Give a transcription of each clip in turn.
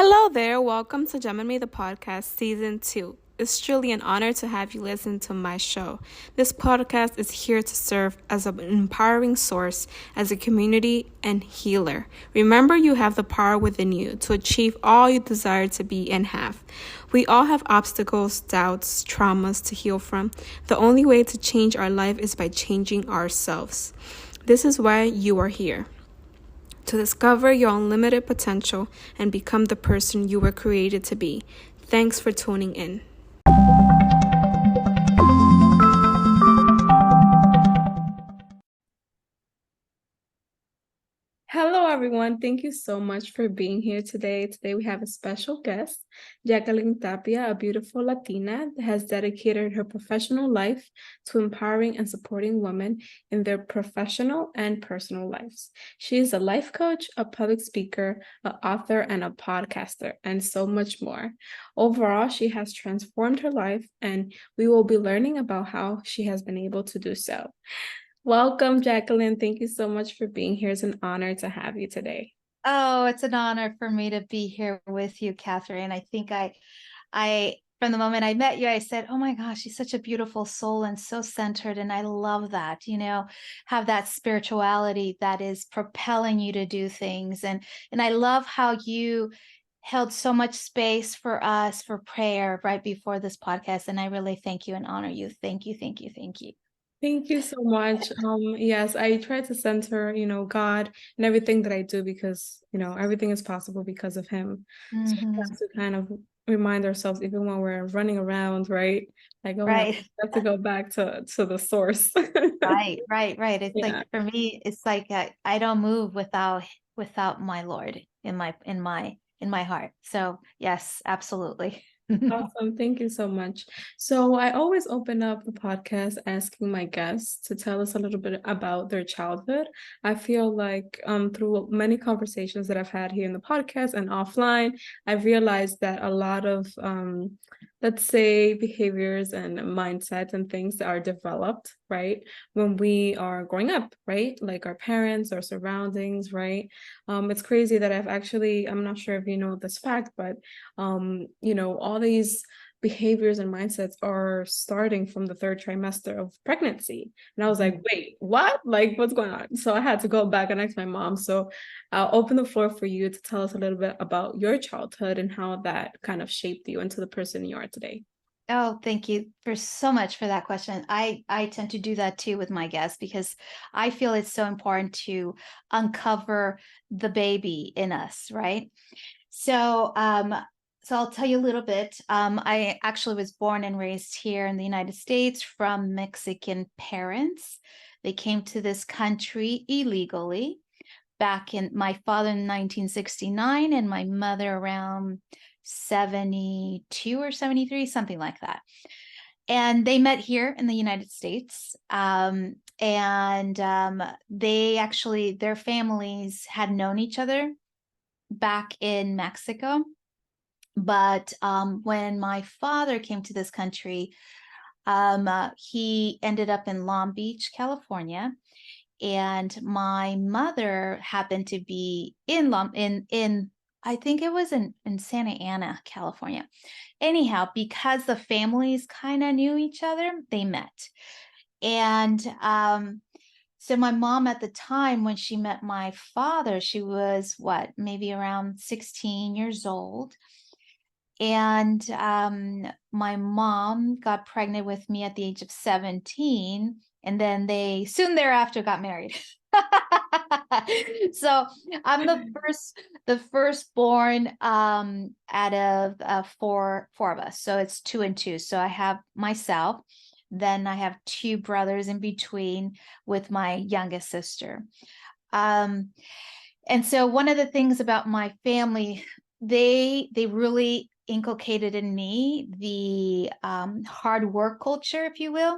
Hello there, welcome to Gem and Me the Podcast Season 2. It's truly an honor to have you listen to my show. This podcast is here to serve as an empowering source, as a community and healer. Remember, you have the power within you to achieve all you desire to be and have. We all have obstacles, doubts, traumas to heal from. The only way to change our life is by changing ourselves. This is why you are here. To discover your unlimited potential and become the person you were created to be. Thanks for tuning in. Hello, everyone. Thank you so much for being here today. Today, we have a special guest, Jacqueline Tapia, a beautiful Latina that has dedicated her professional life to empowering and supporting women in their professional and personal lives. She is a life coach, a public speaker, an author, and a podcaster, and so much more. Overall, she has transformed her life, and we will be learning about how she has been able to do so. Welcome, Jacqueline. Thank you so much for being here. It's an honor to have you today. Oh, it's an honor for me to be here with you, Catherine. I think I, from the moment I met you, I said, oh my gosh, she's such a beautiful soul and so centered. And I love that, have that spirituality that is propelling you to do things. And I love how you held so much space for us for prayer right before this podcast. And I really thank you and honor you. Thank you, thank you, thank you. Thank you so much. Yes, I try to center, God and everything that I do because, everything is possible because of him. So we have to kind of remind ourselves, even when we're running around, right? Like, oh no, we have to go back to the source. Right. It's Yeah. like, for me, it's like I don't move without my Lord in my heart. So yes, absolutely. Awesome. Thank you so much. So I always open up the podcast asking my guests to tell us a little bit about their childhood. I feel like through many conversations that I've had here in the podcast and offline, I've realized that a lot of let's say behaviors and mindsets and things that are developed, right, when we are growing up, right? Like our parents, our surroundings, right? It's crazy that I'm not sure if you know this fact, but all these behaviors and mindsets are starting from the third trimester of pregnancy. And I was like, wait, what? Like, what's going on? So I had to go back and ask my mom. So I'll open the floor for you to tell us a little bit about your childhood and how that kind of shaped you into the person you are today. Oh, thank you for so much for that question. I tend to do that too with my guests because I feel it's so important to uncover the baby in us, right? So, I'll tell you a little bit. I actually was born and raised here in the United States from Mexican parents. They came to this country illegally back in my father in 1969 and my mother around 72 or 73, something like that. And they met here in the United States. They actually, their families had known each other back in Mexico. But when my father came to this country, he ended up in Long Beach, California. And my mother happened to be in I think it was in Santa Ana, California. Anyhow, because the families kind of knew each other, they met. And so my mom at the time when she met my father, she was maybe around 16 years old. And my mom got pregnant with me at the age of 17, and then they soon thereafter got married. So I'm the firstborn out of four of us. So it's 2 and 2. So I have myself, then I have 2 brothers in between with my youngest sister. And so one of the things about my family, they really inculcated in me the hard work culture, if you will,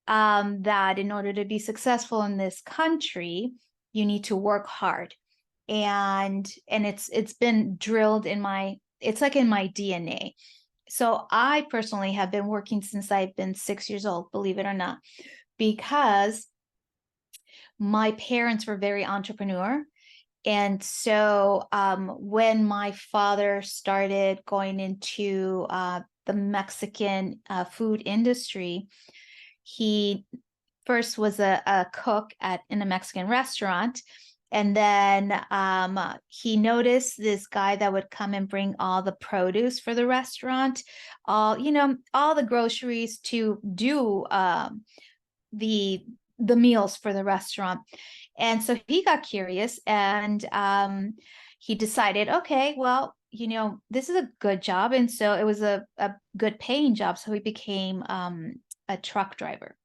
that in order to be successful in this country, you need to work hard. And it's been drilled in it's like in my DNA. So I personally have been working since I've been 6 years old, believe it or not, because my parents were very entrepreneur. And so when my father started going into the Mexican food industry, he first was a cook in a Mexican restaurant. And then he noticed this guy that would come and bring all the produce for the restaurant, all the groceries to do the meals for the restaurant. And so he got curious, and he decided, okay, well, this is a good job. And so it was a good paying job. So he became a truck driver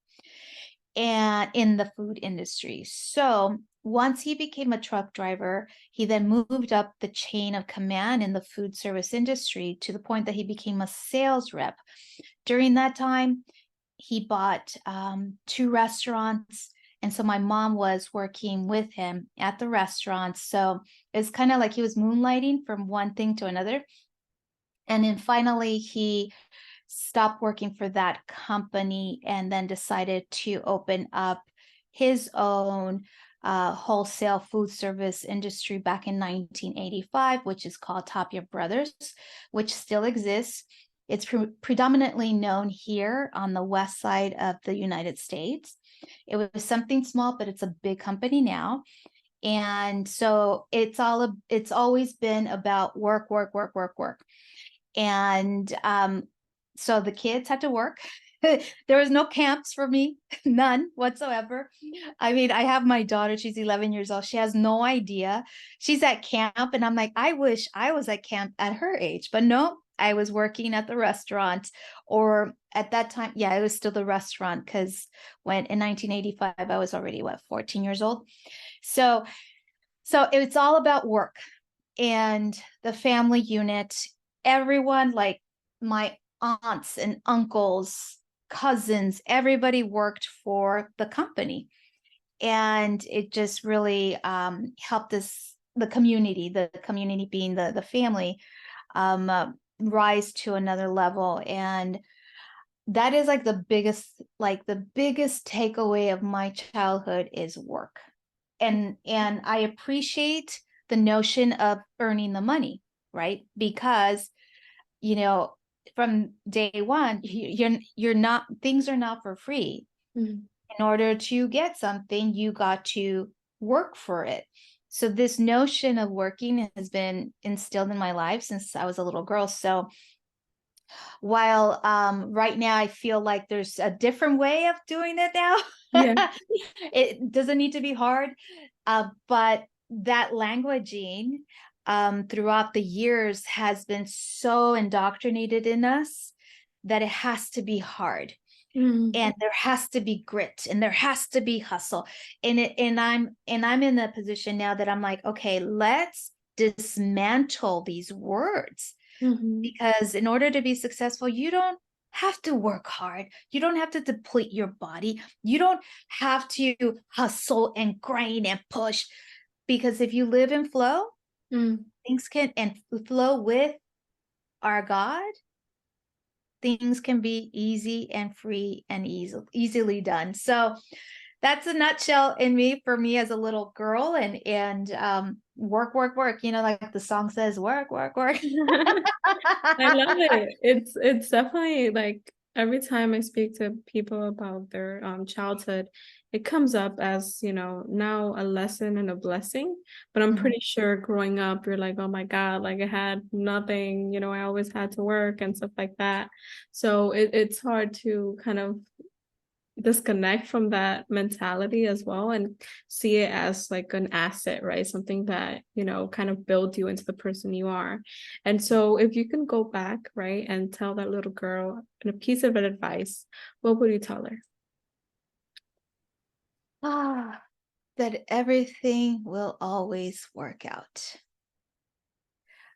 and in the food industry. So once he became a truck driver, he then moved up the chain of command in the food service industry to the point that he became a sales rep. During that time, he bought 2 restaurants. And so my mom was working with him at the restaurants. So it's kind of like he was moonlighting from one thing to another. And then finally, he stopped working for that company and then decided to open up his own wholesale food service industry back in 1985, which is called Tapia Brothers, which still exists. It's predominantly known here on the west side of the United States. It was something small, but it's a big company now. And so it's always been about work, work, work, work, work. And so the kids had to work. There was no camps for me, none whatsoever. I mean, I have my daughter, she's 11 years old. She has no idea. She's at camp, and I'm like, I wish I was at camp at her age, but no, I was working at the restaurant, or at that time, yeah, it was still the restaurant, because when in 1985, I was already 14 years old. So it's all about work and the family unit. Everyone, like my aunts and uncles, cousins, everybody worked for the company. And it just really helped us, the community being the family, rise to another level. And that is like the biggest takeaway of my childhood is work. And I appreciate the notion of earning the money, right? Because from day one, you're not, things are not for free. Mm. In order to get something, you got to work for it. So this notion of working has been instilled in my life since I was a little girl. So while right now I feel like there's a different way of doing it now, Yeah. it doesn't need to be hard, but that languaging throughout the years has been so indoctrinated in us that it has to be hard. Mm. And there has to be grit, and there has to be hustle. And I'm in a position now that I'm like, okay, let's dismantle these words. Mhm. Because in order to be successful, you don't have to work hard. You don't have to deplete your body. You don't have to hustle and grind and push. Because if you live in flow, Mm. things can, and flow with our God, things can be easy and free and easily done. So that's a nutshell in me, for me as a little girl. And work, work, work, like the song says, work, work, work. I love it. It's definitely like every time I speak to people about their childhood, it comes up as, now a lesson and a blessing. But I'm Mhm. pretty sure growing up, you're like, oh my God, like I had nothing, I always had to work and stuff like that. So it's hard to kind of disconnect from that mentality as well and see it as like an asset, right? Something that, kind of build you into the person you are. And so if you can go back, right, and tell that little girl a piece of advice, what would you tell her? That everything will always work out.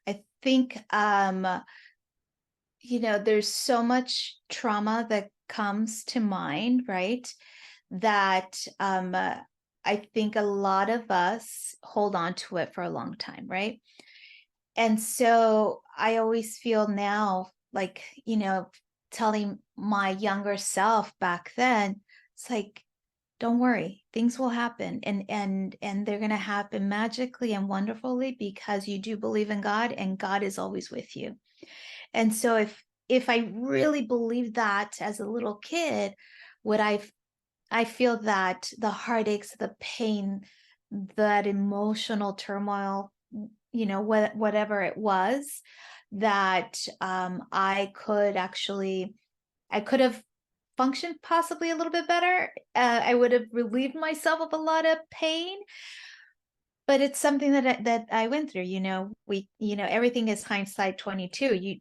I think there's so much trauma that comes to mind, right? That I think a lot of us hold on to it for a long time, right? And so I always feel now like, telling my younger self back then, it's like, don't worry, things will happen, and they're going to happen magically and wonderfully because you do believe in God, and God is always with you. And so if I really believed that as a little kid, would I feel that the heartaches, the pain, that emotional turmoil, whatever it was, that I could have functioned possibly a little bit better. I would have relieved myself of a lot of pain. But it's something that I went through. Everything is hindsight 22.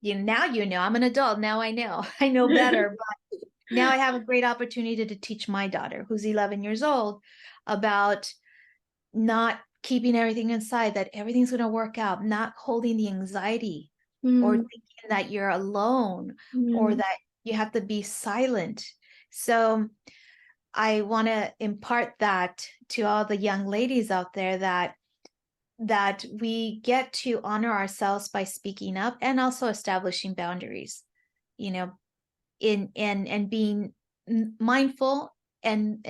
Now I'm an adult. Now I know. I know better. But now I have a great opportunity to teach my daughter, who's 11 years old, about not keeping everything inside, that everything's going to work out, not holding the anxiety or thinking that you're alone or that you have to be silent. So I want to impart that to all the young ladies out there, that we get to honor ourselves by speaking up and also establishing boundaries, and being mindful and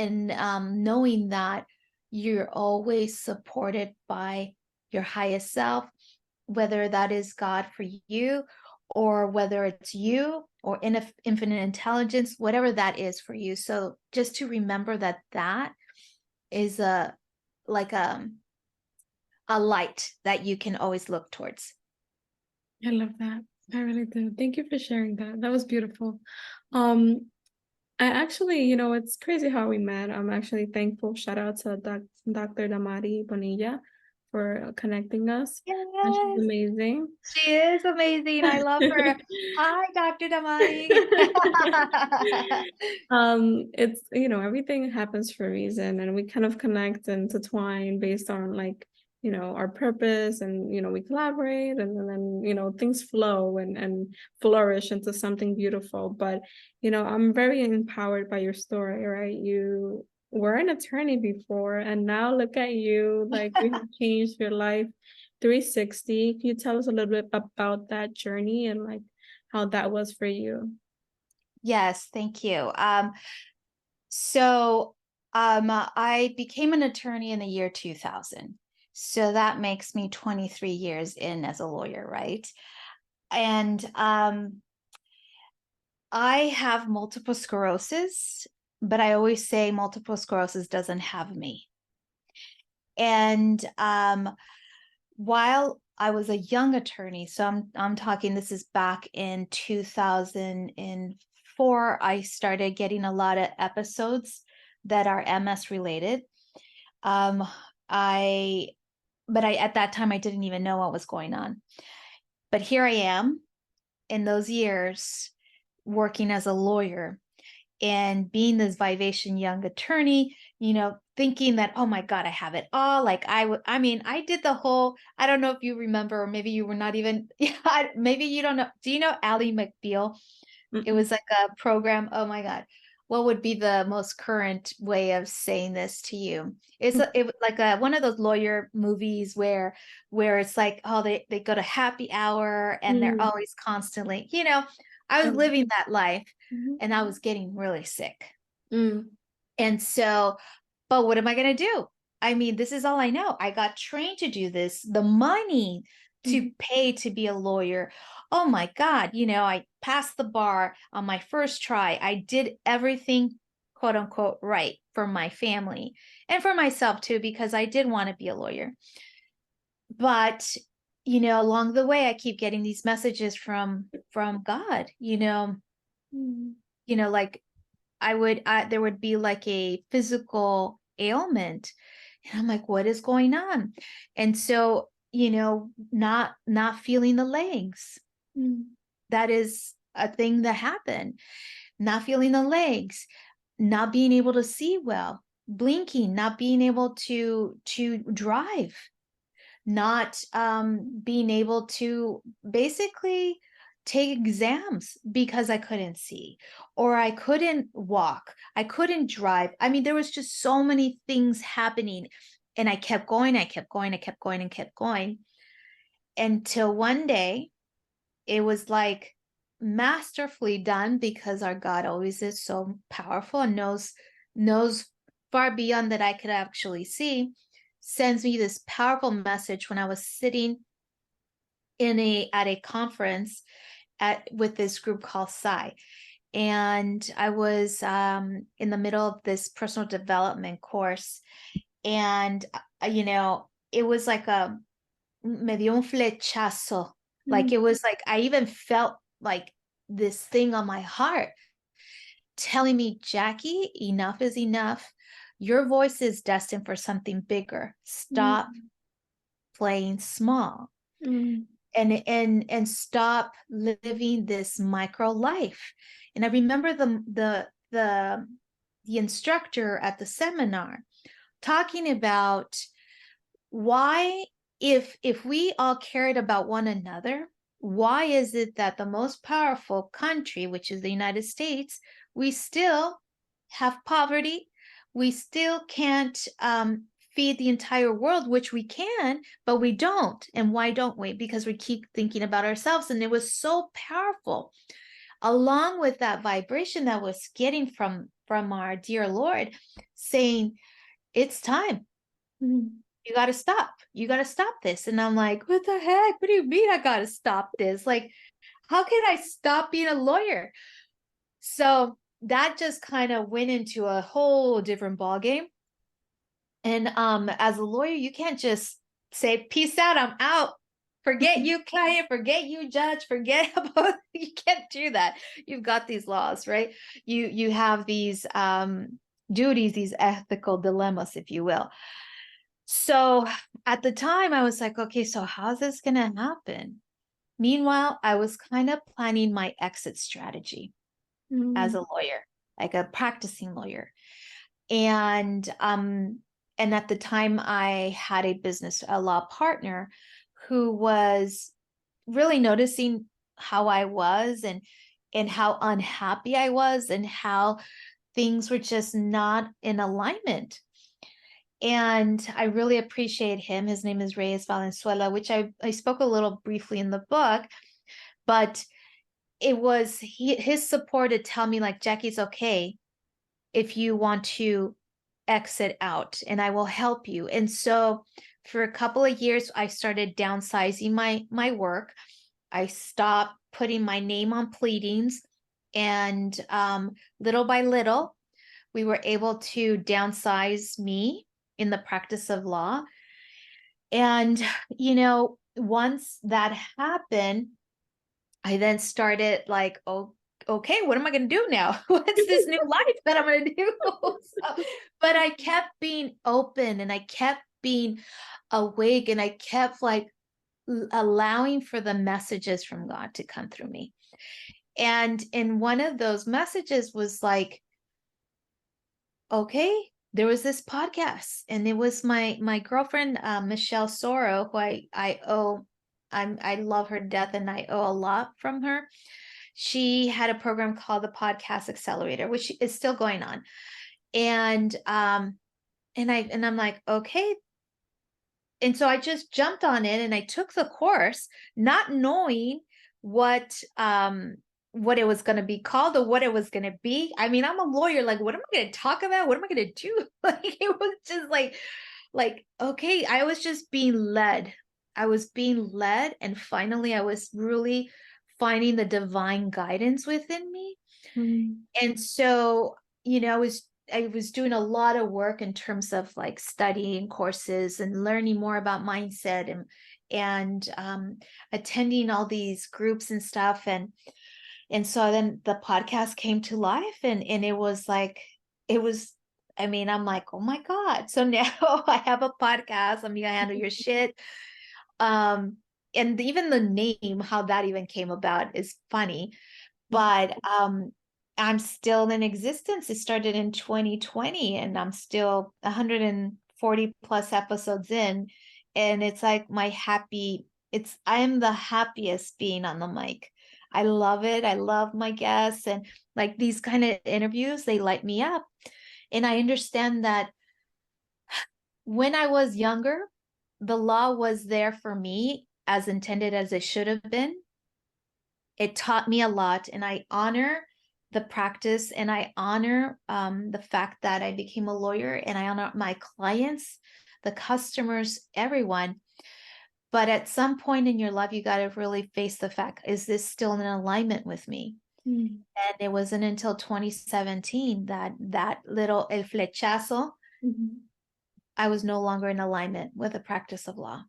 knowing that you're always supported by your highest self, whether that is God for you, or whether it's you or infinite intelligence, whatever that is for you. So just to remember that is like a light that you can always look towards. I love that. I really do. Thank you for sharing that. That was beautiful. I actually, it's crazy how we met. I'm actually thankful. Shout out to Dr. Damari Bonilla for connecting us. And she's Yes, amazing. she is amazing. I love her. Hi, Dr. Damari. It's, everything happens for a reason, and we kind of connect and intertwine based on our purpose, and we collaborate, and then things flow and flourish into something beautiful. But I'm very empowered by your story, right? You were an attorney before, and now look at you, like you have changed your life 360. Can you tell us a little bit about that journey and like how that was for you? Yes, thank you. So I became an attorney in the year 2000. So that makes me 23 years in as a lawyer, right? And I have multiple sclerosis, but I always say multiple sclerosis doesn't have me. And while I was a young attorney, so I'm talking, this is back in 2004, I started getting a lot of episodes that are MS related. But at that time I didn't even know what was going on. But here I am in those years working as a lawyer and being this vivacious young attorney, thinking that, oh my God, I have it all. Like I did the whole, I don't know if you remember, or maybe you were not even, maybe you don't know. Do you know Ally McBeal? It was like a program. Oh my God. What would be the most current way of saying this to you? It was like one of those lawyer movies where it's like, oh, they go to happy hour and they're always constantly, I was living that life and I was getting really sick. And so, but what am I going to do? I mean, this is all I know. I got trained to do this. The money to pay to be a lawyer. Oh my God. I passed the bar on my first try. I did everything, quote unquote, right for my family and for myself too, because I did want to be a lawyer. But, along the way, I keep getting these messages from God, like there would be like a physical ailment, and I'm like, what is going on? And so, not feeling the legs. That is a thing that happened. Not feeling the legs, not being able to see well, blinking, not being able to drive, not being able to basically take exams because I couldn't see, or I couldn't walk, I couldn't drive. I mean, there was just so many things happening, and I kept going, I kept going, I kept going and kept going, until one day it was like masterfully done, because our God always is so powerful and knows knows far beyond that I could actually see, sends me this powerful message when I was sitting at a conference with this group called Psi. And I was in the middle of this personal development course. And, it was like me dio un flechazo. Like, it was like, I even felt like this thing on my heart telling me, Jackie, enough is enough. Your voice is destined for something bigger. Stop playing small. And stop living this micro life. And I remember the instructor at the seminar talking about why, if we all cared about one another, why is it that the most powerful country, which is the United States, we still have poverty, we still can't feed the entire world, which we can, but we don't. And why don't we? Because we keep thinking about ourselves. And it was so powerful, along with that vibration that was getting from our dear Lord, saying, it's time. You got to stop. You got to stop this. And I'm like, what the heck? What do you mean I got to stop this? Like, how can I stop being a lawyer? So that just kind of went into a whole different ballgame. And as a lawyer, you can't just say, peace out, I'm out. Forget you, client, forget you, judge, forget about, you can't do that. You've got these laws, right? You have these duties, these ethical dilemmas, if you will. So at the time I was like, okay, so how's this going to happen? Meanwhile, I was kind of planning my exit strategy as a lawyer, like a practicing lawyer. And at the time I had a law partner who was really noticing how I was and how unhappy I was and how things were just not in alignment. And I really appreciate him. His name is Reyes Valenzuela, which I spoke a little briefly in the book, but it was his support to tell me, like, Jackie, it's okay if you want to exit out and I will help you. And so for a couple of years, I started downsizing my work. I stopped putting my name on pleadings, and little by little, we were able to downsize me in the practice of law. And, once that happened, I then started like, oh, okay, what am I going to do now? What's this new life that I'm going to do? But I kept being open and I kept being awake and I kept like allowing for the messages from God to come through me. And one of those messages was like, okay, there was this podcast, and it was my girlfriend, Michelle Soro, who I love her to death, and I owe a lot from her. She had a program called the Podcast Accelerator, which is still going on. And I'm like, okay. And so I just jumped on it and I took the course, not knowing what it was going to be called or what it was going to be. I mean, I'm a lawyer. Like, what am I going to talk about? What am I going to do? Like, it was just like, okay, I was just being led. I was being led. And finally, I was really finding the divine guidance within me. And so, I was doing a lot of work in terms of like studying courses and learning more about mindset and attending all these groups and stuff. And so then the podcast came to life, and it was like, I'm like, oh my God. So now I have a podcast, Amiga Handle Your Shit. And even the name, how that even came about is funny, but I'm still in existence. It started in 2020 and I'm still 140 plus episodes in. And it's like I am the happiest being on the mic. I love it. I love my guests, and like these kind of interviews, they light me up. And I understand that when I was younger, the law was there for me as intended as it should have been. It taught me a lot, and I honor the practice, and I honor the fact that I became a lawyer, and I honor my clients, the customers, everyone. But at some point in your life, you got to really face the fact, is this still in alignment with me? Mm. And it wasn't until 2017 that little el flechazo, Mhm. I was no longer in alignment with the practice of law.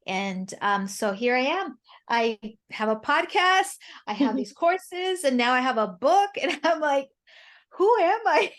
And so here I am. I have a podcast, I have these courses, and now I have a book. And I'm like, who am I?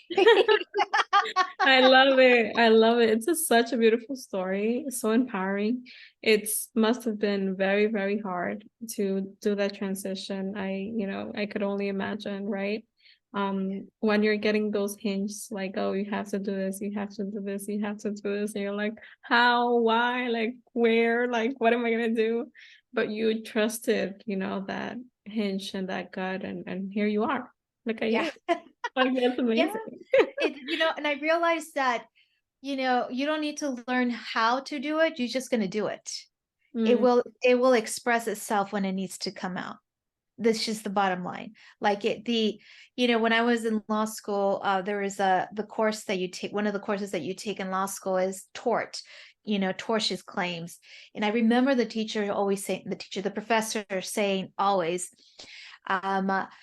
I love it. I love it. It's such a beautiful story. So empowering. It's must have been very, very hard to do that transition. I could only imagine, right? When you're getting those hints like, oh, you have to do this, you have to do this, you have to do this, and you're like, how, why, like, where, like, what am I gonna do? But you trusted, that hinge and that gut, and here you are. Look at Yeah. you. Like, that's Yeah. amazing. And I realized that, you don't need to learn how to do it. You're just going to do it. Mm. It will express itself when it needs to come out. That's just the bottom line. Like when I was in law school, there is the course that you take. One of the courses that you take in law school is tort, tortious claims. And I remember the professor saying always,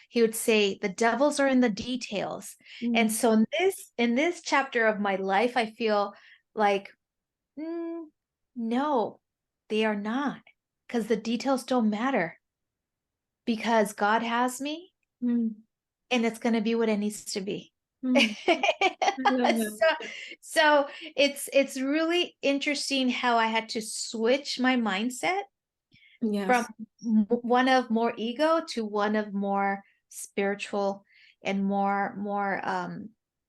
he would say, the devils are in the details. And Mm. so in this chapter of my life, I feel like, no, they are not, because the details don't matter, because God has me, Mm. and it's going to be what it needs to be. Mm. I love so that. so it's really interesting how I had to switch my mindset from Yes. one of more ego to one of more spiritual, and more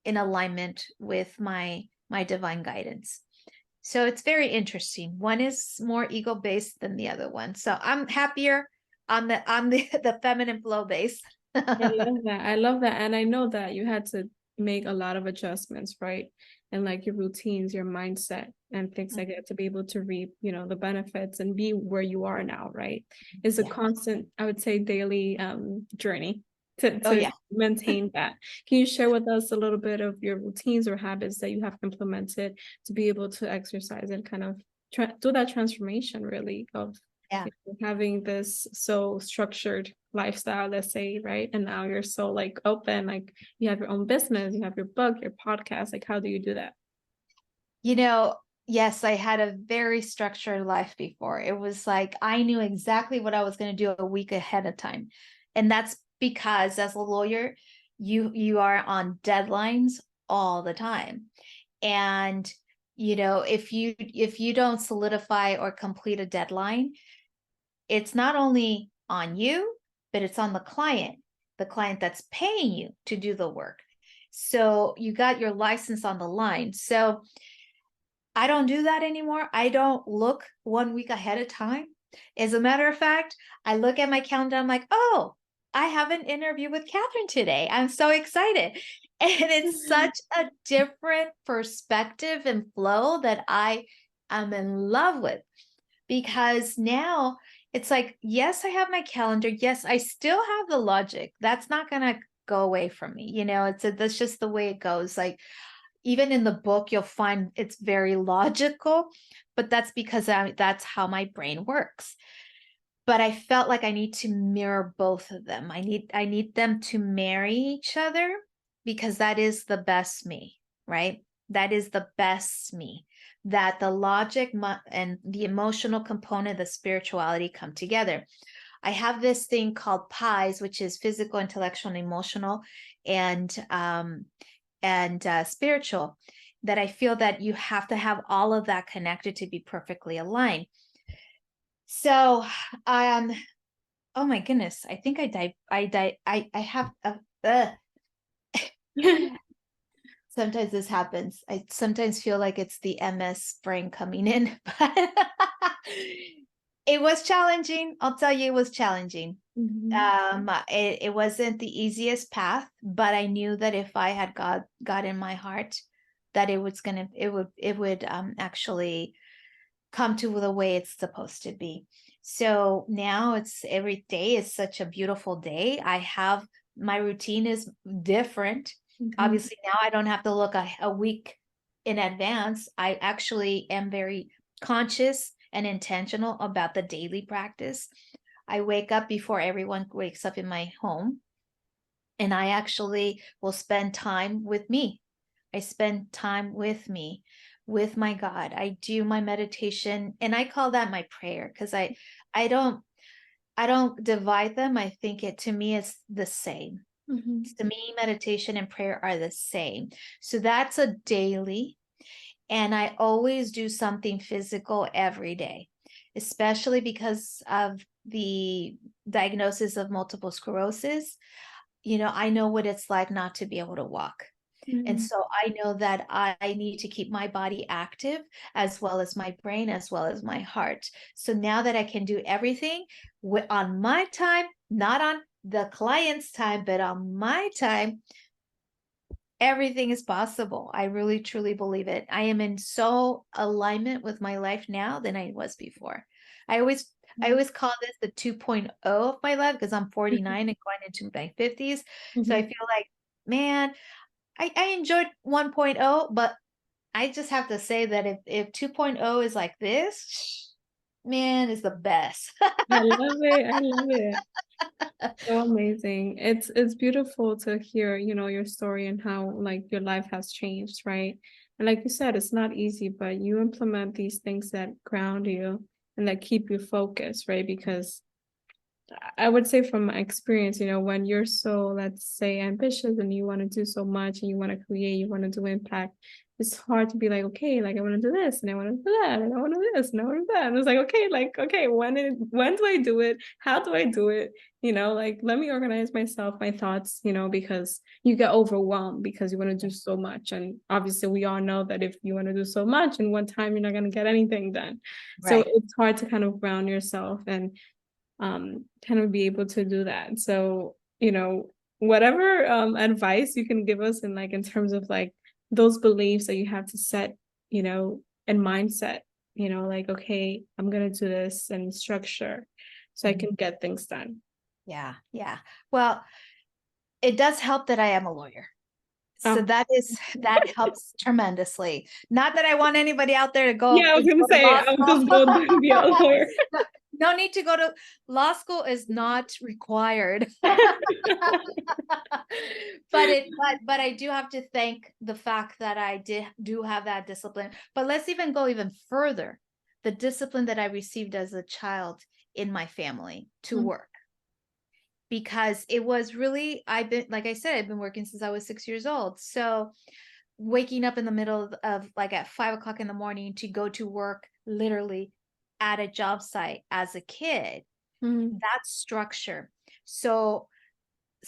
in alignment with my divine guidance. So it's very interesting. One is more ego based than the other one. So I'm happier on the feminine flow base. I love that. I love that. And I know that you had to make a lot of adjustments, right? And like your routines, your mindset, and things like that to be able to reap, the benefits and be where you are now, right? It's a Yeah. constant, I would say, daily journey to Oh to yeah. maintain that. Can you share with us a little bit of your routines or habits that you have implemented to be able to exercise and kind of do that transformation really of Yeah. having this so structured lifestyle, let's say, right? And now you're so like open, like you have your own business, you have your book, your podcast. Like, how do you do that? Yes, I had a very structured life before. It was like I knew exactly what I was going to do a week ahead of time. And that's because as a lawyer, you are on deadlines all the time. And if you don't solidify or complete a deadline, it's not only on you, but it's on the client that's paying you to do the work. So you got your license on the line. So I don't do that anymore. I don't look 1 week ahead of time. As a matter of fact, I look at my calendar. I'm like, oh, I have an interview with Catherine today. I'm so excited. And it's such a different perspective and flow that I am in love with, because now it's like, yes, I have my calendar. Yes, I still have the logic. That's not going to go away from me. That's just the way it goes. Like, even in the book, you'll find it's very logical, but that's because that's how my brain works. But I felt like I need to mirror both of them. I need them to marry each other, because that is the best me, right? That is the best me. That the logic and the emotional component, the spirituality come together. I have this thing called PIES, which is physical, intellectual, and emotional, and spiritual, that I feel that you have to have all of that connected to be perfectly aligned. So, oh my goodness, I think I have sometimes this happens. I sometimes feel like it's the MS brain coming in, but it was challenging. I'll tell you, it was challenging. Mhm. It wasn't the easiest path, but I knew that if I had God in my heart, that it would actually come to the way it's supposed to be. So now every day is such a beautiful day. I have My routine is different. Obviously, now I don't have to look a week in advance. I actually am very conscious and intentional about the daily practice. I wake up before everyone wakes up in my home, and I actually will spend time with me. I spend time with me, with my God. I do my meditation, and I call that my prayer, because I don't divide them. I think to me, it's the same. To me, meditation and prayer are the same. So that's a daily. And I always do something physical every day, especially because of the diagnosis of multiple sclerosis. I know what it's like not to be able to walk. And so I know that I need to keep my body active, as well as my brain, as well as my heart. So now that I can do everything on my time, not on the client's time, but on my time, everything is possible. I really, truly believe it. I am in so alignment with my life now than I was before. I always call this the 2.0 of my life, because I'm 49 and going into my 50s. So I feel like, man, I enjoyed 1.0, but I just have to say that if 2.0 is like this, man, is the best. I love it. I love it. So amazing. It's beautiful to hear, your story and how like your life has changed, right? And like you said, it's not easy, but you implement these things that ground you and that keep you focused, right? Because I would say from my experience, when you're so, let's say, ambitious and you want to do so much and you want to create, you want to do impact, it's hard to be like, okay, like I want to do this and I want to do that and I want to do this and I want to do that. And it's like, okay, when do I do it? How do I do it? Like let me organize myself, my thoughts, because you get overwhelmed because you want to do so much. And obviously we all know that if you want to do so much in one time, you're not going to get anything done. So Right. it's hard to kind of ground yourself and kind of be able to do that. So, whatever advice you can give us in terms of like those beliefs that you have to set, and mindset, like, okay, I'm gonna do this and structure so I can get things done. Yeah. Yeah. Well, it does help that I am a lawyer. So Oh, that helps tremendously. Not that I want anybody out there to yeah, I was gonna go to say law I'm school. just going to be a lawyer. No need to go to law school, is not required. But I do have to thank the fact that I do have that discipline. But let's even go even further. The discipline that I received as a child in my family to work. Because it was really, like I said, I've been working since I was 6 years old. So waking up in the middle of like at 5 o'clock in the morning to go to work, literally at a job site as a kid, that's structure. So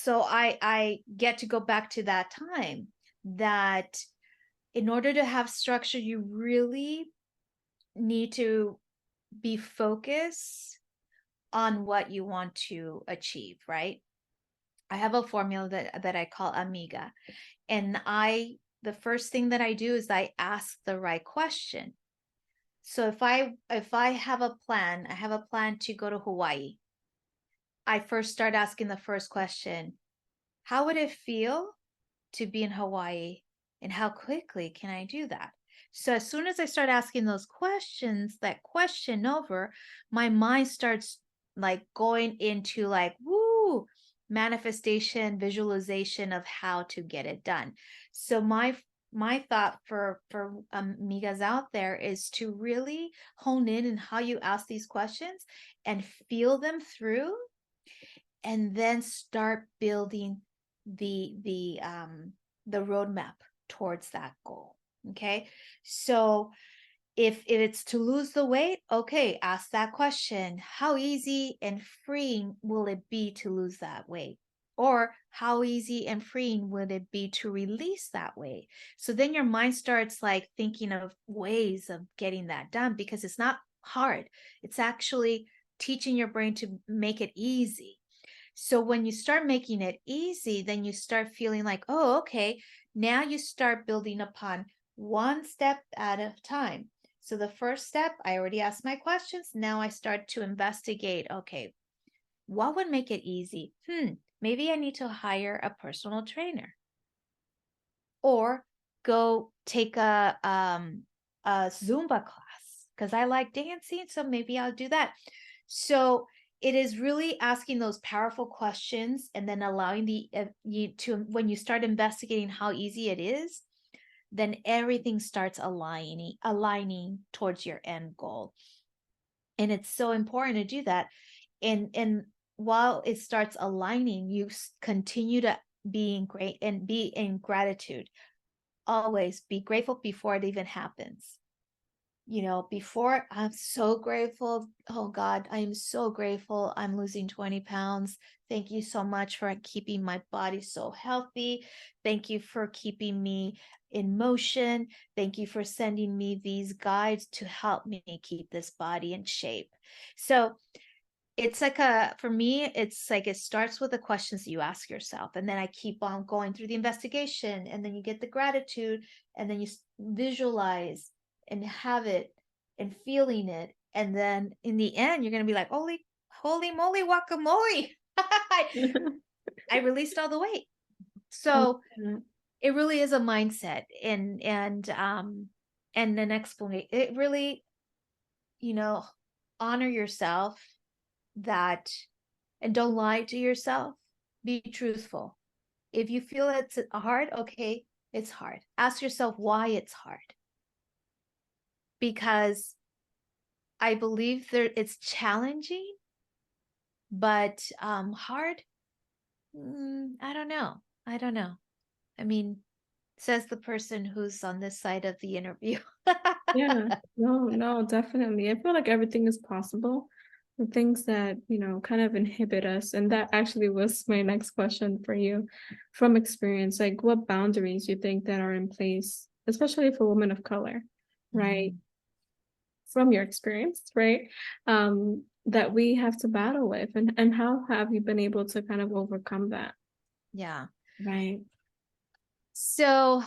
I get to go back to that time, that in order to have structure, you really need to be focused on what you want to achieve, right? I have a formula that I call Amiga. And the first thing that I do is I ask the right question. So if I have a plan, I have a plan to go to Hawaii. I first start asking the first question: how would it feel to be in Hawaii, and how quickly can I do that? So as soon as I start asking those questions, that question over, my mind starts like going into like, woo, manifestation, visualization of how to get it done. So my thought for amigas out there is to really hone in on how you ask these questions and feel them through, and then start building the roadmap towards that goal. Okay, so if it's to lose the weight, okay, ask that question: how easy and freeing will it be to lose that weight? Or how easy and freeing would it be to release that weight? So then your mind starts like thinking of ways of getting that done, because it's not hard. It's actually teaching your brain to make it easy. So when you start making it easy, then you start feeling like, oh, okay, now you start building upon one step at a time. So the first step, I already asked my questions. Now I start to investigate, okay, what would make it easy? maybe I need to hire a personal trainer or go take a Zumba class because I like dancing. So maybe I'll do that. So it is really asking those powerful questions and then allowing you to, when you start investigating how easy it is, then everything starts aligning towards your end goal. And it's so important to do that. And while it starts aligning, you continue to be in great and be in gratitude. Always be grateful before it even happens. Before, I'm so grateful. Oh God, I am so grateful. I'm losing 20 pounds. Thank you so much for keeping my body so healthy. Thank you for keeping me in motion. Thank you for sending me these guides to help me keep this body in shape. So it's like for me, it's like it starts with the questions that you ask yourself. And then I keep on going through the investigation, and then you get the gratitude, and then you visualize and have it and feeling it. And then in the end, you're going to be like, holy moly, guacamole. I released all the weight. So it really is a mindset and an explanation. It really, honor yourself, that, and don't lie to yourself. Be truthful. If you feel it's hard, okay, it's hard. Ask yourself why it's hard. Because I believe it's challenging, but hard. I don't know. I mean, says the person who's on this side of the interview. Yeah, no, definitely. I feel like everything is possible. The things that, kind of inhibit us. And that actually was my next question for you from experience. Like, what boundaries you think that are in place, especially for women of color, right? Mhm. From your experience, right? That we have to battle with. And how have you been able to kind of overcome that? Yeah. Right. So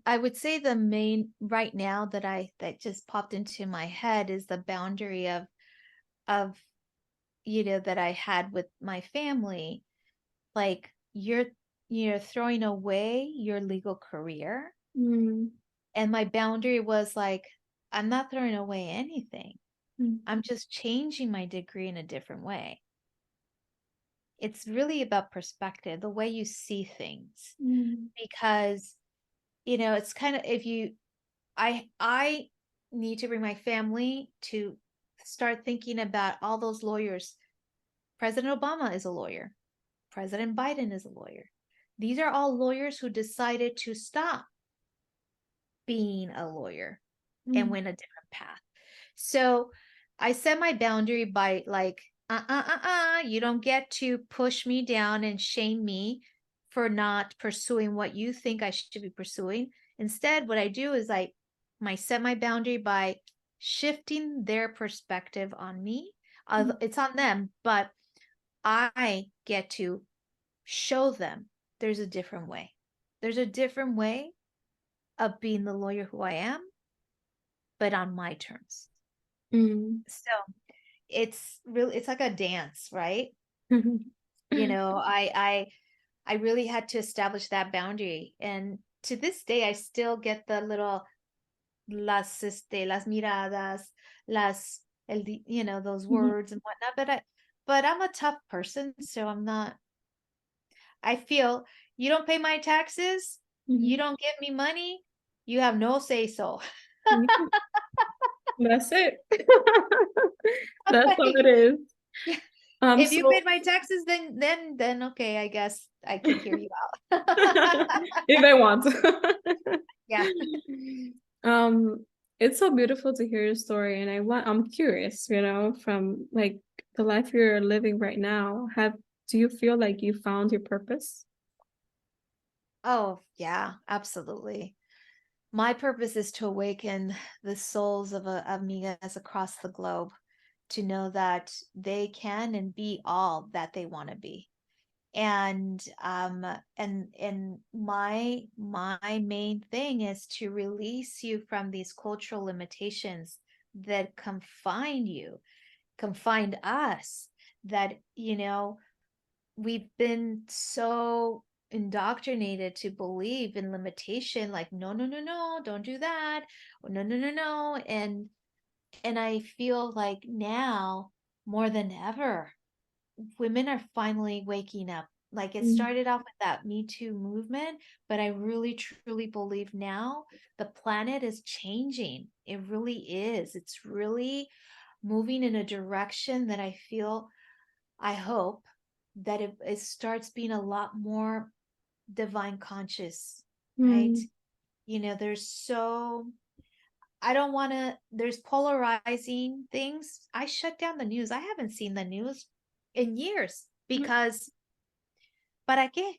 I would say the main right now that just popped into my head is the boundary of that I had with my family. Like, you're throwing away your legal career. Mm, And my boundary was like, I'm not throwing away anything. mm, I'm just changing my degree in a different way. It's really about perspective, the way you see things. mm, Because, it's kind of, if you I need to bring my family to start thinking about all those lawyers. President Obama is a lawyer. President Biden is a lawyer. These are all lawyers who decided to stop being a lawyer and mm, went a different path. So I set my boundary by like, you don't get to push me down and shame me for not pursuing what you think I should be pursuing. Instead, what I do is I set my boundary by shifting their perspective on me. mm, It's on them, but I get to show them there's a different way. There's a different way of being the lawyer who I am, but on my terms. mm. So it's like a dance, right? Mhm. I really had to establish that boundary. And to this day, I still get the little las miradas, those Mhm. words and whatnot. But I'm a tough person, so I feel, you don't pay my taxes, you Mhm. don't give me money, you have no say so. Yeah, that's it. That's all Like, it is. yeah, if you So paid my taxes, then okay, I guess I could hear you out. if they want to. Yeah. Um, it's so beautiful to hear your story, and I'm curious, from like the life you're living right now, do you feel like you found your purpose? Oh, yeah, absolutely. My purpose is to awaken the souls of amigas across the globe to know that they can and be all that they want to be. And my main thing is to release you from these cultural limitations that confine us, that we've been so indoctrinated to believe in limitation, like no, no, no, no, don't do that, or no, no, no, no. And I feel like now more than ever, women are finally waking up. Like it Mm, started off with that Me Too movement, but I really truly believe now the planet is changing. It really is. It's really moving in a direction that I feel, I hope that it starts being a lot more divine conscious, right? mm, There's so, I don't want to, there's polarizing things. I shut down the news. I haven't seen the news in years mm, because, ¿para qué?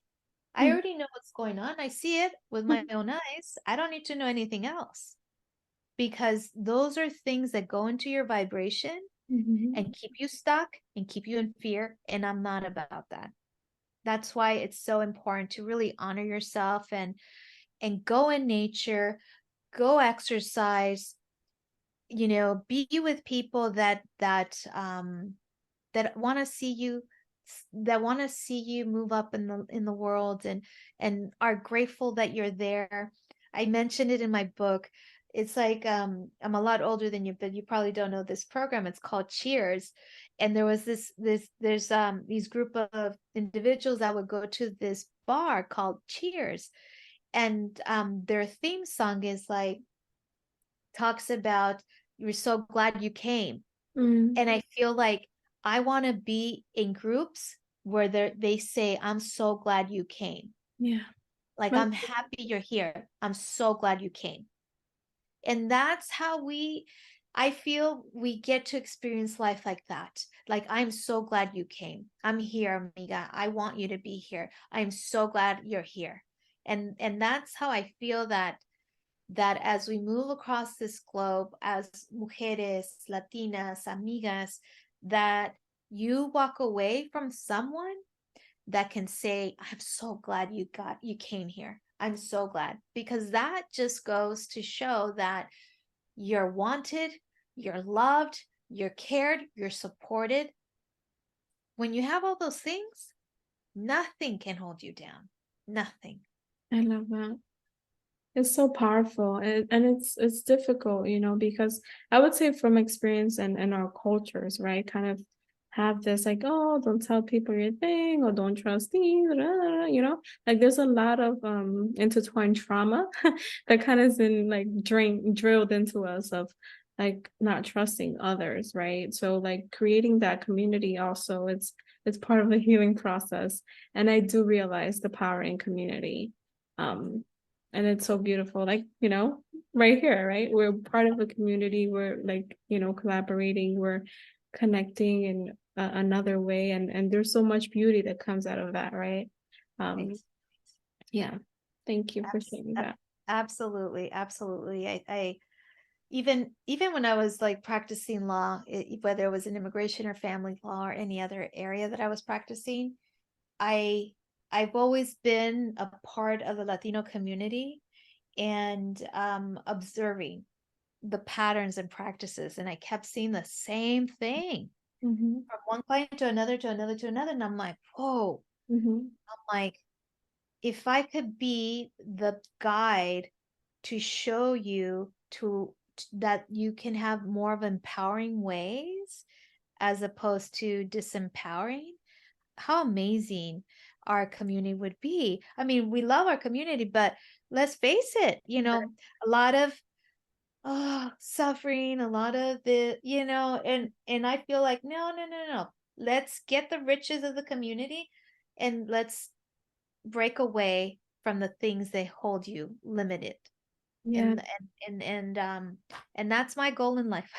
I mm, already know what's going on. I see it with my mm, own eyes. I don't need to know anything else because those are things that go into your vibration mhm. and keep you stuck and keep you in fear. And I'm not about that. That's why it's so important to really honor yourself and go in nature, go exercise, be with people that want to see you, move up in the world, and are grateful that you're there. I mentioned it in my book. It's like, I'm a lot older than you, but you probably don't know this program. It's called Cheers. And there was there's these group of individuals that would go to this bar called Cheers, and their theme song is like, talks about, you're so glad you came. Mm, And I feel like I want to be in groups where they say, I'm so glad you came. yeah. Like, But I'm happy you're here. I'm so glad you came. And that's how I feel we get to experience life like that. Like, I'm so glad you came. I'm here, amiga. I want you to be here. I'm so glad you're here. And that's how I feel that as we move across this globe as mujeres, Latinas, amigas, that you walk away from someone that can say, I'm so glad you came here. I'm so glad, because that just goes to show that you're wanted, you're loved, you're cared, you're supported. When you have all those things, nothing can hold you down. Nothing. I love that. It's so powerful, and it's difficult, because I would say from experience and our cultures, right? Kind of have this like, oh, don't tell people your thing, or don't trust these, like there's a lot of intertwined trauma that kind of is in like drilled into us of like not trusting others, right? So like creating that community also, it's part of the healing process. And I do realize the power in community. Um, and it's so beautiful, like, right here, right? We're part of a community, we're like, collaborating, we're connecting in another way, and there's so much beauty that comes out of that, right? Right. Yeah, thank you for saying that. Absolutely, absolutely. I even when I was like practicing law, whether it was in immigration or family law or any other area that I was practicing, I I've always been a part of the Latino community, and observing the patterns and practices, and I kept seeing the same thing Mm-hmm, from one client to another to another to another, and I'm like, whoa. mm-hmm. I'm like, if I could be the guide to show you that you can have more of empowering ways as opposed to disempowering, how amazing our community would be. I mean, we love our community, but let's face it, a lot of suffering, a lot of and I feel like, no, no, no, no. Let's get the riches of the community, and let's break away from the things that hold you limited. Yeah. And that's my goal in life.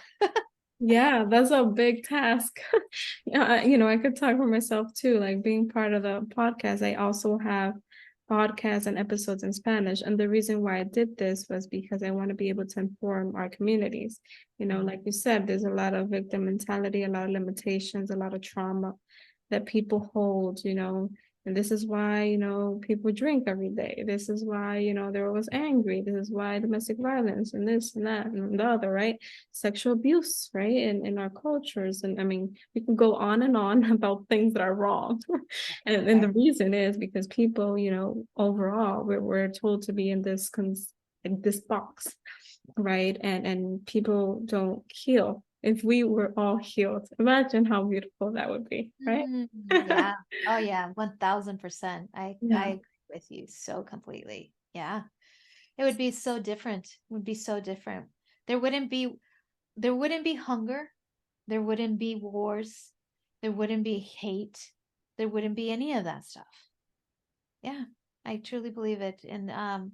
Yeah, that's a big task. Yeah, I could talk for myself too, like being part of the podcast. I also have podcasts and episodes in Spanish. And the reason why I did this was because I want to be able to inform our communities. Like you said, there's a lot of victim mentality, a lot of limitations, a lot of trauma that people hold, And this is why, people drink every day. This is why, they're always angry. This is why domestic violence and this and that and the other, right? Sexual abuse, right? In our cultures. And I mean, we can go on and on about things that are wrong. And the Right. reason is because people, overall, we're told to be in this box, right? And people don't heal. If we were all healed, imagine how beautiful that would be, right? Yeah. Oh yeah, 1000%. I Yeah. agree with you so completely. Yeah. It would be so different. It would be so different. There wouldn't be there wouldn't be hunger. There wouldn't be wars. There wouldn't be hate. There wouldn't be any of that stuff. Yeah. I truly believe it. And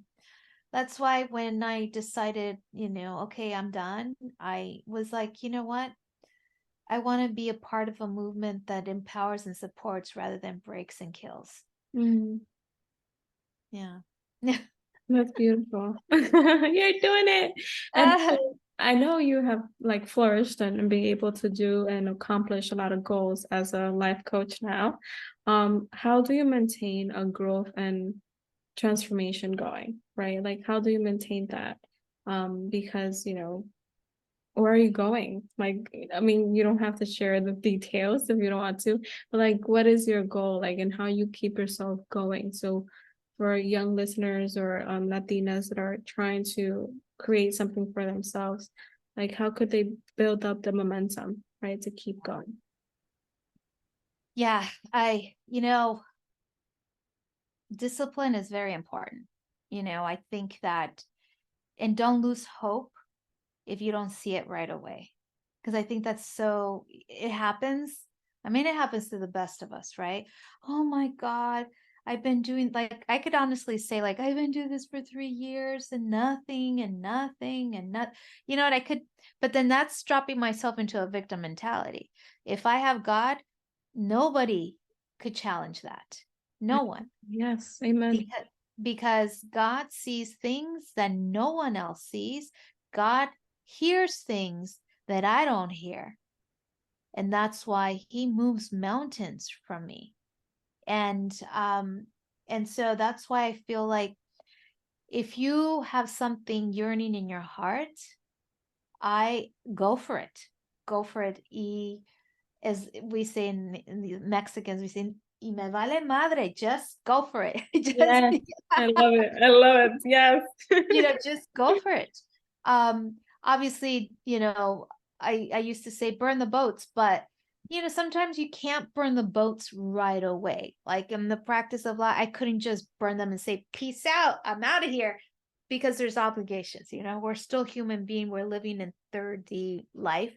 that's why when I decided, okay, I'm done, I was like, you know what? I want to be a part of a movement that empowers and supports rather than breaks and kills. Mhm. Yeah. That's beautiful. You're doing it. And Uh, so I know you have like flourished and been able to do and accomplish a lot of goals as a life coach now. How do you maintain a growth and transformation going, right? Like how do you maintain that? Because, where are you going? Like, I mean, you don't have to share the details if you don't want to, but like, what is your goal? Like, and how you keep yourself going? So, for young listeners or Latinas that are trying to create something for themselves, like, how could they build up the momentum, right, to keep going? yeah, discipline is very important. I think that, and don't lose hope if you don't see it right away. Because I think that's it happens. I mean, it happens to the best of us, right? Oh my God, I've been doing, like, I could honestly say, like, I've been doing this for 3 years and nothing and nothing and not, what I could, but then that's dropping myself into a victim mentality. If I have God, nobody could challenge that. No one. Yes, amen. Because God sees things that no one else sees. God hears things that I don't hear. And that's why he moves mountains from me. And so that's why I feel like if you have something yearning in your heart, I go for it. Go for it. As we say in the Mexicans, we say, y me vale madre, just go for it. Just, Yes, I love it. I love it. Yes. just go for it. Obviously, I used to say burn the boats, but sometimes you can't burn the boats right away. Like in the practice of law, I couldn't just burn them and say, peace out, I'm out of here, because there's obligations. We're still human being, we're living in 3D life,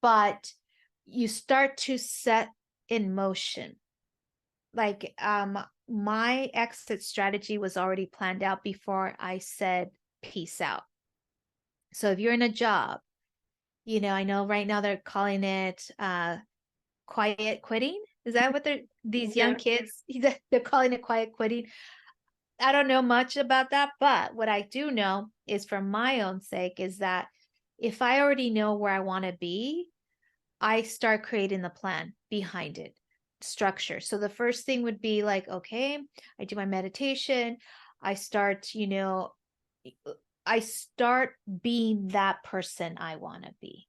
but you start to set in motion. Like my exit strategy was already planned out before I said peace out. So if you're in a job, I know right now they're calling it quiet quitting. Is that what these young Yeah. kids, they're calling it quiet quitting? I don't know much about that, but what I do know is, for my own sake, is that if I already know where I want to be, I start creating the plan behind it, structure. So the first thing would be like, okay, I do my meditation. I start, I start being that person I want to be.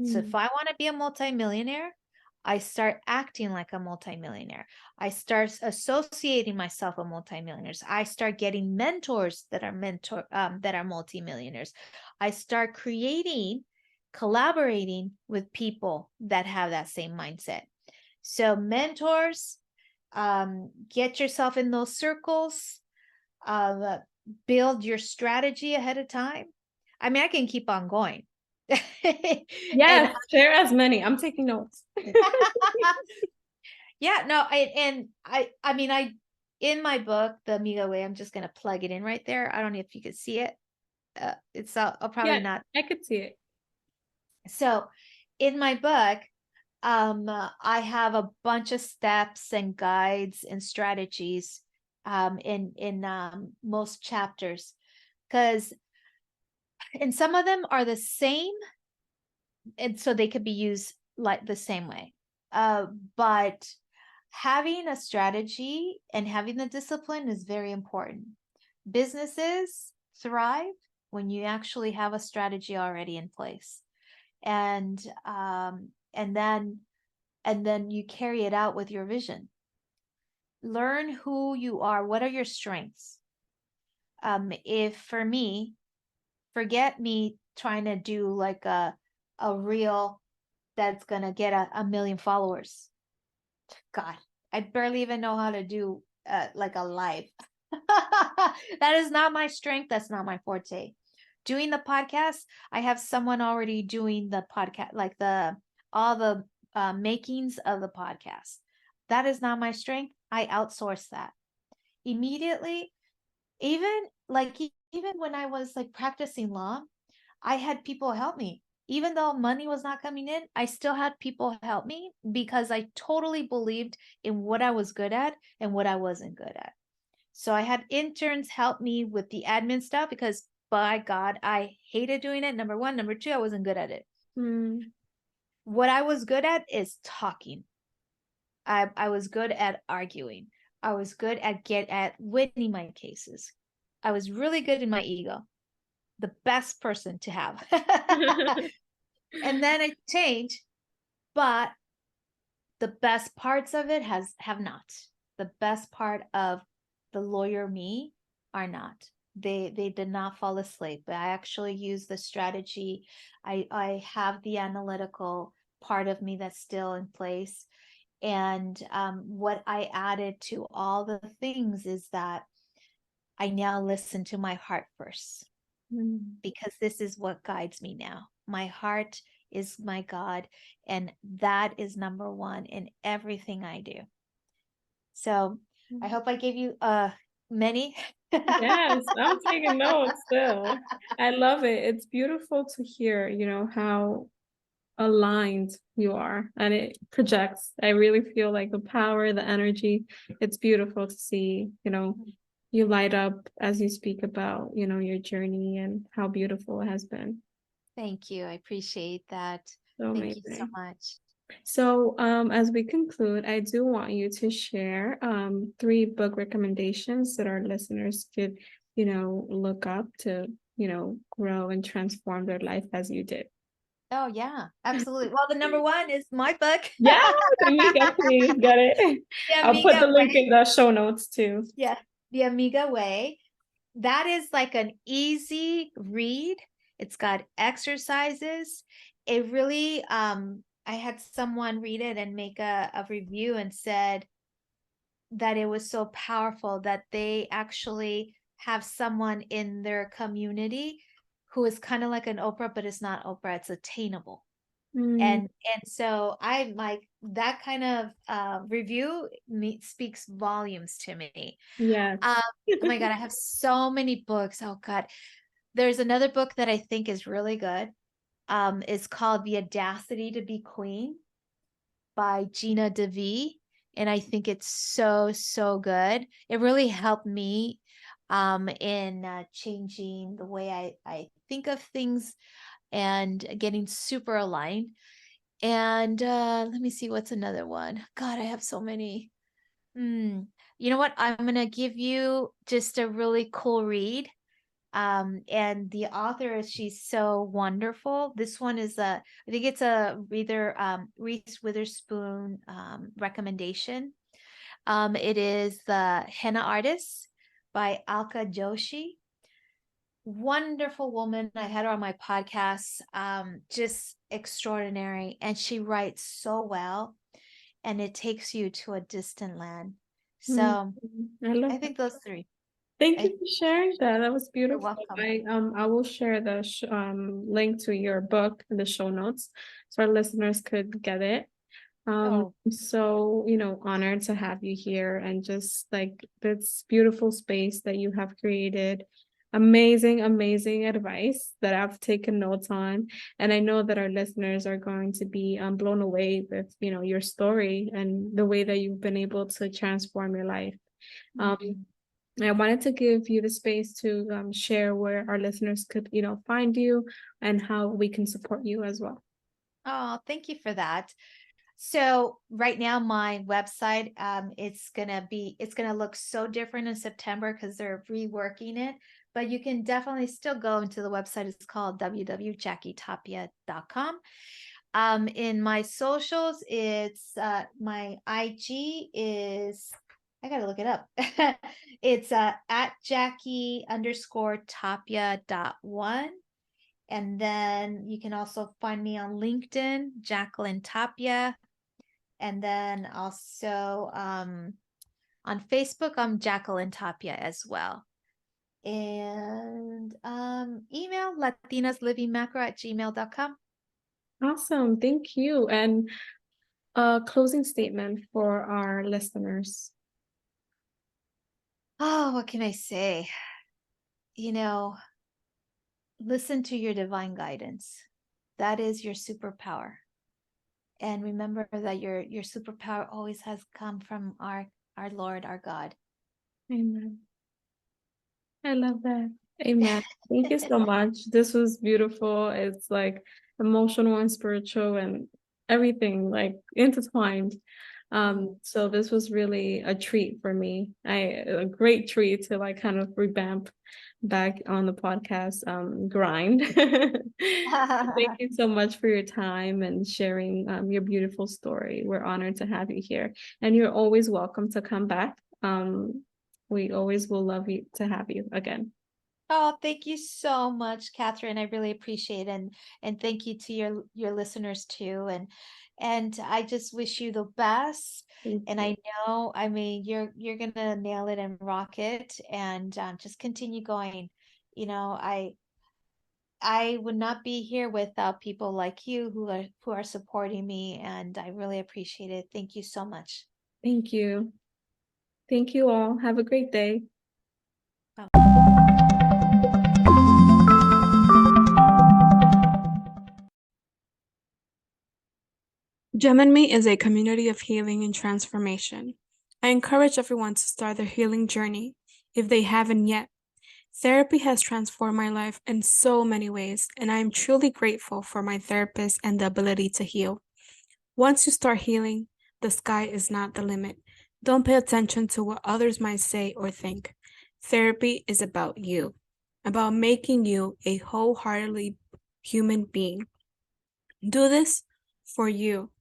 So if Mm. I want to be a multimillionaire, I start acting like a multimillionaire. I start associating myself with multimillionaires. I start getting mentors that are multimillionaires. I start collaborating with people that have that same mindset. So mentors, get yourself in those circles, build your strategy ahead of time. I mean, I can keep on going. And Yes, share as many. I'm taking notes. yeah, no, I mean, in my book, The Amiga Way, I'm just gonna plug it in right there. I don't know if you could see it. I'll probably Yeah, not. I could see it. So, in my book, I have a bunch of steps and guides and strategies, in most chapters, because and some of them are the same, and so they could be used like the same way. But having a strategy and having the discipline is very important. Businesses thrive when you actually have a strategy already in place, and and then you carry it out with your vision. Learn who you are. What are your strengths? If for me, forget me trying to do like a reel that's gonna get a million followers. God, I barely even know how to do like a live. That is not my strength. That's not my forte. Doing the podcast, I have someone already doing the podcast, like the all the makings of the podcast. That is not my strength. I outsource that immediately. Even like even when I was like practicing law, I had people help me. Even though money was not coming in, I still had people help me because I totally believed in what I was good at and what I wasn't good at. So I had interns help me with the admin stuff because by God, I hated doing it. Number one. Number two, I wasn't good at it. Mm. What I was good at is talking. I was good at arguing. I was good at winning my cases. I was really good in my ego. The best person to have. And then it changed, but the best parts of it have not. The best part of the lawyer me are not. They did not fall asleep. I actually use the strategy. I have the analytical part of me that's still in place. And what I added to all the things is that I now listen to my heart first, because this is what guides me now. My heart is my God, and that is number one in everything I do. So I hope I gave you many. Yes, I'm taking notes still. I love it. It's beautiful to hear, how aligned you are and it projects. I really feel like the power, the energy. It's beautiful to see, you light up as you speak about, your journey and how beautiful it has been. Thank you. I appreciate that. So Thank you so amazing. much. So, as we conclude, I do want you to share three book recommendations that our listeners could, look up to, grow and transform their life as you did. Oh yeah, absolutely. Well, the number one is my book. Yeah, Amiga, please get it. The I'll put the Amiga link Way. in the show notes too. Yeah, the Amiga Way. That is like an easy read. It's got exercises. It really, I had someone read it and make a review and said that it was so powerful that they actually have someone in their community who is kind of like an Oprah, but it's not Oprah, it's attainable. Mm, And so I like that kind of review speaks volumes to me. yes. Um, oh my God, I have so many books. Oh God. There's another book that I think is really good. It's called The Audacity to Be Queen by Gina DeVee. And I think it's so, so good. It really helped me in changing the way I think of things and getting super aligned. And let me see, what's another one? God, I have so many. Mm. You know what? I'm going to give you just a really cool read. And the author is, she's so wonderful. This one is I think it's a either Reese Witherspoon recommendation. It is The Henna Artist by Alka Joshi. Wonderful woman. I had her on my podcast. Just extraordinary. And she writes so well, and it takes you to a distant land. Mm, So I love I that. think those three. Thank I, you for sharing that. That was you're beautiful. welcome. I will share the link to your book in the show notes so our listeners could get it. Oh, I'm so, honored to have you here and just like this beautiful space that you have created. Amazing, amazing advice that I've taken notes on. And I know that our listeners are going to be blown away with, your story and the way that you've been able to transform your life. Um, mhm. I wanted to give you the space to share where our listeners could, find you and how we can support you as well. Oh, thank you for that. So right now my website, it's gonna look so different in September because they're reworking it. But you can definitely still go into the website. It's called www.jackietapia.com. In my socials, it's my IG is, I gotta look it up. It's at Jackie_Tapia.1. And then you can also find me on LinkedIn, Jacqueline Tapia. And then also on Facebook, I'm Jacqueline Tapia as well. And email latinaslivingmacro@gmail.com. Awesome. Thank you. And a closing statement for our listeners. Oh, what can I say? Listen to your divine guidance. That is your superpower. And remember that your superpower always has come from our Lord, our God. Amen. I love that. Amen. Thank you so much. This was beautiful. It's like emotional and spiritual and everything like intertwined. So this was really a treat for me. A great treat to like kind of revamp back on the podcast grind. Thank you so much for your time and sharing your beautiful story. We're honored to have you here, and you're always welcome to come back. We always will love you to have you again. Oh, thank you so much, Catherine. I really appreciate it. And thank you to your listeners too. And I just wish you the best. Thank And you. I know, I mean, you're gonna nail it and rock it, and just continue going. I would not be here without people like you who are supporting me, and I really appreciate it. Thank you so much. Thank you. Thank you all. Have a great day. Gem and Me is a community of healing and transformation. I encourage everyone to start their healing journey if they haven't yet. Therapy has transformed my life in so many ways, and I am truly grateful for my therapist and the ability to heal. Once you start healing, the sky is not the limit. Don't pay attention to what others might say or think. Therapy is about you, about making you a wholeheartedly human being. Do this for you.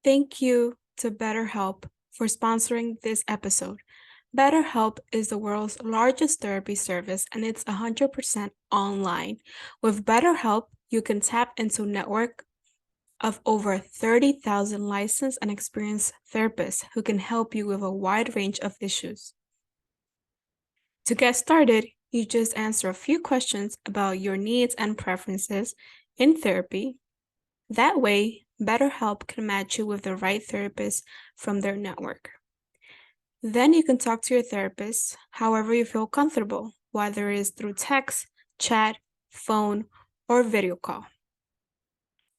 Thank you to BetterHelp for sponsoring this episode. BetterHelp is the world's largest therapy service, and it's 100% online. With BetterHelp, you can tap into a network of over 30,000 licensed and experienced therapists who can help you with a wide range of issues. To get started, you just answer a few questions about your needs and preferences in therapy. That way, BetterHelp can match you with the right therapist from their network. Then you can talk to your therapist however you feel comfortable, whether it is through text, chat, phone, or video call.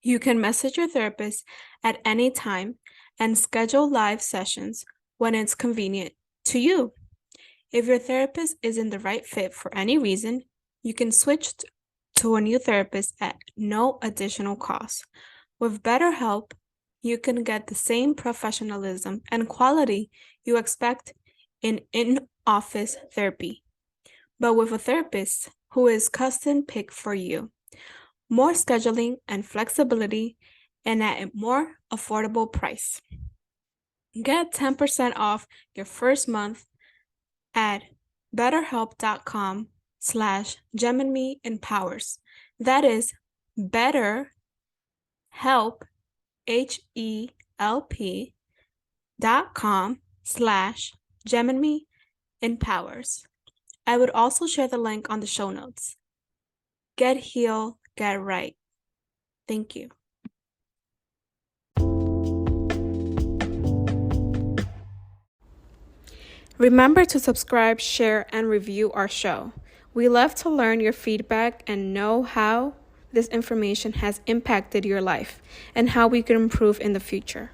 You can message your therapist at any time and schedule live sessions when it's convenient to you. If your therapist isn't the right fit for any reason, you can switch to a new therapist at no additional cost. With BetterHelp, you can get the same professionalism and quality you expect in in-office therapy, but with a therapist who is custom picked for you. More scheduling and flexibility, and at a more affordable price. Get 10% off your first month at betterhelp.com/gemandmeempowers. That is BetterHelp, HELP.com/gemandmeempowers. I would also share the link on the show notes. Get healed, get right. Thank you. Remember to subscribe, share, and review our show. We love to learn your feedback and know how this information has impacted your life and how we can improve in the future.